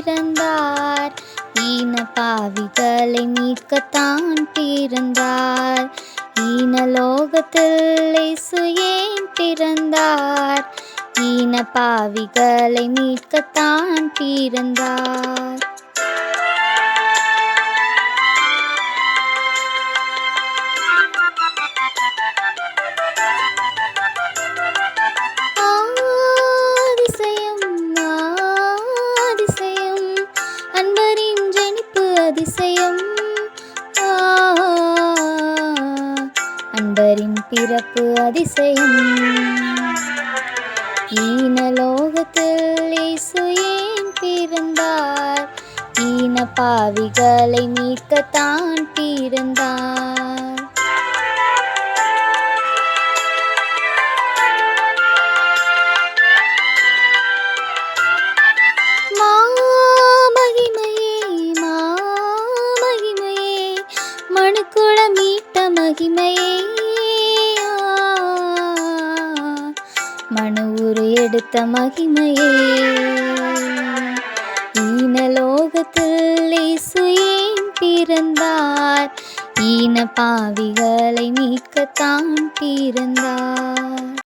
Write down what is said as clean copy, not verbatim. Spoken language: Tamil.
பிறந்தார். ஈன பாவிகளை மீட்கத்தான் பிறந்தார். ஈனலோகத்தில் இயேசு ஏன் பிறந்தார்? ஈன பாவிகளை மீட்கத்தான் பிறந்தார். அதிசயம் அன்பரின் பிறப்பு அதிசயம். ஈனலோகத்தில் இயேசு ஏன் பிறந்தார்? ஈன பாவிகளை மீட்கத்தான் பிறந்தார். மனுக்குலம் மீட்ட மகிமையே, மனு உரு எடுத்த மகிமையே. ஈனலோகத்தில் இயேசு ஏன் பிறந்தார்? ஈன பாவிகளை மீட்கத்தான் பிறந்தார்.